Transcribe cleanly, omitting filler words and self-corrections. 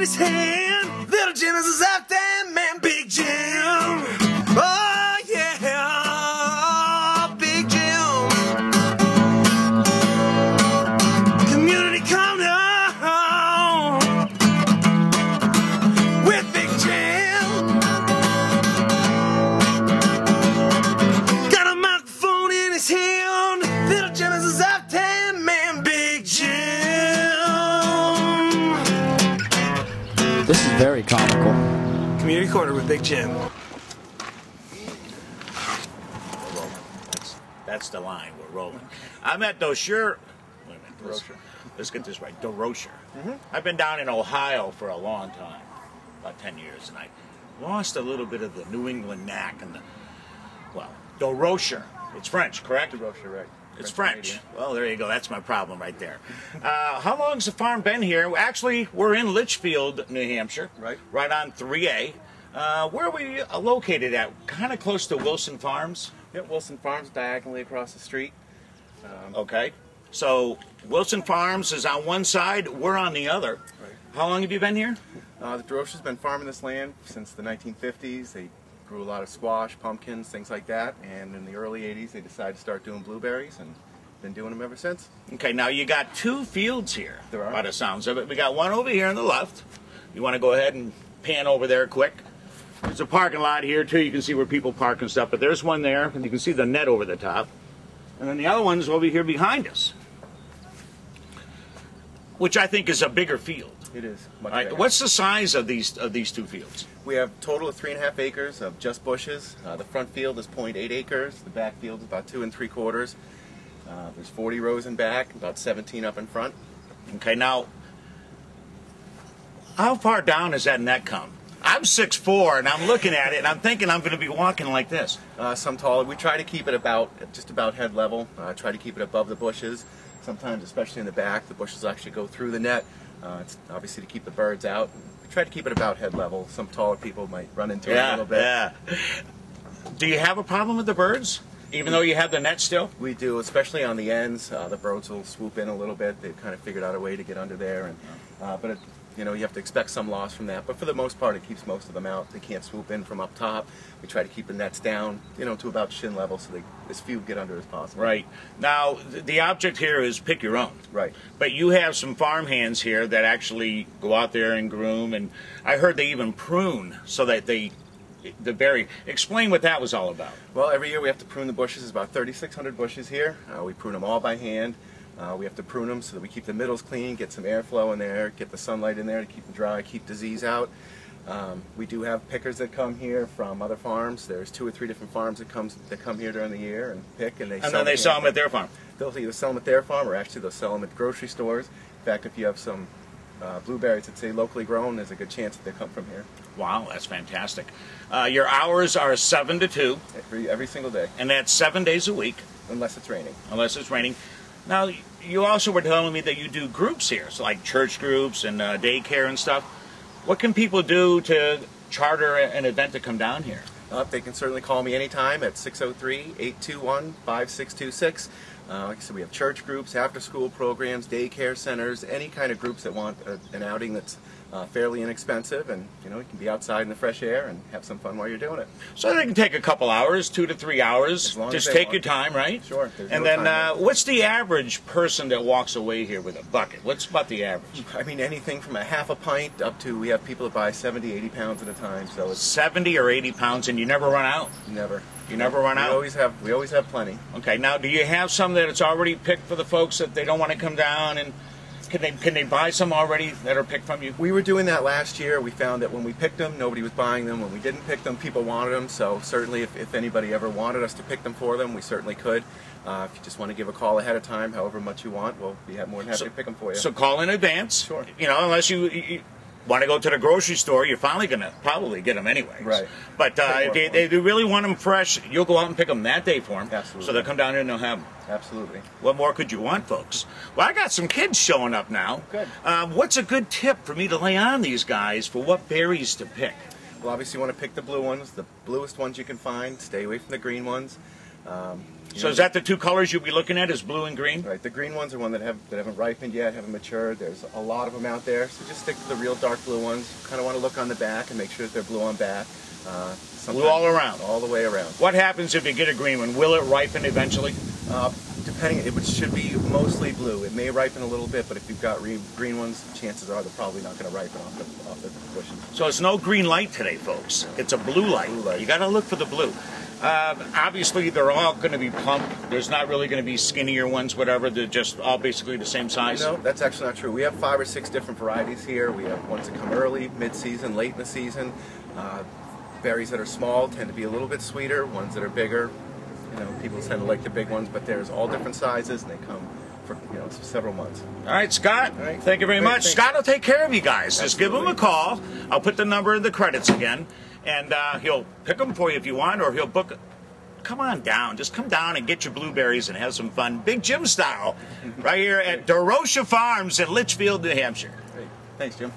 his hand. Little Jim is his out there, man, Big Jim. Oh, yeah, Big Jim. Community countdown with Big Jim. Got a microphone in his hand. Little Jim is his out there, man, Big Jim. This is very comical. Community Corner with Big Jim. That's the line. We're rolling. I'm at Dosher. Wait a minute. Let's get this right. DeRocher. I've been down in Ohio for a long time, about 10 years, and I lost a little bit of the New England knack and the, well, DeRocher. It's French, correct? DeRocher, right. It's French. Well, there you go. That's my problem right there. How long's the farm been here? Actually, we're in Litchfield, New Hampshire. Right on 3A. Where are we located at? Kind of close to Wilson Farms? Yep, Wilson Farms, diagonally across the street. Okay. So, Wilson Farms is on one side, we're on the other. Right. How long have you been here? The DeRocher's been farming this land since the 1950s. They grew a lot of squash, pumpkins, things like that, and in the early 80s they decided to start doing blueberries, and been doing them ever since. Okay, now you got two fields here, There are. by the sounds of it. We got one over here on the left. You want to go ahead and pan over there quick? There's a parking lot here too. You can see where people park and stuff, but there's one there, and you can see the net over the top. And then the other one's over here behind us, which I think is a bigger field. It is much All right, bigger. what's the size of these two fields? We have a total of 3.5 acres of just bushes. The front field is 0.8 acres. The back field is about 2 3/4. There's 40 rows in back, about 17 up in front. Okay, now, how far down does that net come? I'm 6'4", and I'm looking at it, and I'm thinking I'm going to be walking like this. Some taller. We try to keep it just about head level. Try to keep it above the bushes. Sometimes, especially in the back, the bushes actually go through the net. It's obviously to keep the birds out. We try to keep it about head level. Some taller people might run into it a little bit. Yeah. Do you have a problem with the birds, even though you have the net still? We do, especially on the ends. The birds will swoop in a little bit. They've kind of figured out a way to get under there, and but you know, you have to expect some loss from that. But for the most part, it keeps most of them out. They can't swoop in from up top. We try to keep the nets down, you know, to about shin level, so as few get under as possible. Right. Now, the object here is pick your own. Right. But you have some farm hands here that actually go out there and groom, and I heard they even prune so that the berry. Explain what that was all about. Well, every year we have to prune the bushes. There's about 3,600 bushes here. We prune them all by hand. We have to prune them so that we keep the middles clean, get some airflow in there, get the sunlight in there to keep them dry, keep disease out. We do have pickers that come here from other farms. There's 2 or 3 different farms that come here during the year and pick, and Then sell them at their farm. They'll either sell them at their farm, or actually they'll sell them at grocery stores. In fact, if you have some blueberries that say locally grown, there's a good chance that they come from here. Wow, that's fantastic. Your hours are 7 to 2. Every single day. And that's 7 days a week. Unless it's raining. Unless it's raining. Now, you also were telling me that you do groups here, so like church groups and daycare and stuff. What can people do to charter an event to come down here? They can certainly call me anytime at 603-821-5626. Like I said, we have church groups, after-school programs, daycare centers, any kind of groups that want an outing that's fairly inexpensive, and you know, you can be outside in the fresh air and have some fun while you're doing it. So they can take a couple hours, 2 to 3 hours. As long as Just they take want. your time, right? Sure. And then what's the average person that walks away here with a bucket? What's about the average? I mean, anything from a half a pint up to, we have people that buy 70, 80 pounds at a time, so it's 70 or 80 pounds, and you never run out? never. You never run out? We always have plenty. Okay, now do you have some that it's already picked for the folks that they don't want to come down, and can they buy some already that are picked from you? We were doing that last year. We found that when we picked them, nobody was buying them. When we didn't pick them, people wanted them. So certainly if anybody ever wanted us to pick them for them, we certainly could. If you just want to give a call ahead of time, however much you want, we'll be more than happy to pick them for you. So call in advance. Sure. You know, unless you want to go to the grocery store, you're finally going to probably get them anyway. Right. But if they really want them fresh, you'll go out and pick them that day for them. Absolutely. So they'll come down here and they'll have them. Absolutely. What more could you want, folks? Well, I got some kids showing up now. Good. What's a good tip for me to lay on these guys for what berries to pick? Well, obviously you want to pick the blue ones, the bluest ones you can find. Stay away from the green ones. So is that the two colors you'll be looking at, is blue and green? Right. The green ones are one that haven't ripened yet, haven't matured. There's a lot of them out there, so just stick to the real dark blue ones. Kind of want to look on the back and make sure that they're blue on back. Blue all around? All the way around. What happens if you get a green one? Will it ripen eventually? Depending, it should be mostly blue. It may ripen a little bit, but if you've got green ones, chances are they're probably not going to ripen off the bushes. So it's no green light today, folks. It's a blue light. Blue light. You got to look for the blue. Obviously, they're all going to be plump. There's not really going to be skinnier ones, whatever. They're just all basically the same size. No, that's actually not true. We have 5 or 6 different varieties here. We have ones that come early, mid-season, late in the season. Berries that are small tend to be a little bit sweeter. Ones that are bigger, people tend to like the big ones, but there's all different sizes, and they come for several months. All right, Scott. All right. Thank you very much. Thanks. Scott will take care of you guys. Just give him a Absolutely. call. I'll put the number in the credits again, and he'll pick them for you if you want, or he'll book. Come on down. Just come down and get your blueberries and have some fun, Big Jim style, right here at DeRocha Farms in Litchfield, New Hampshire. Great. Thanks, Jim.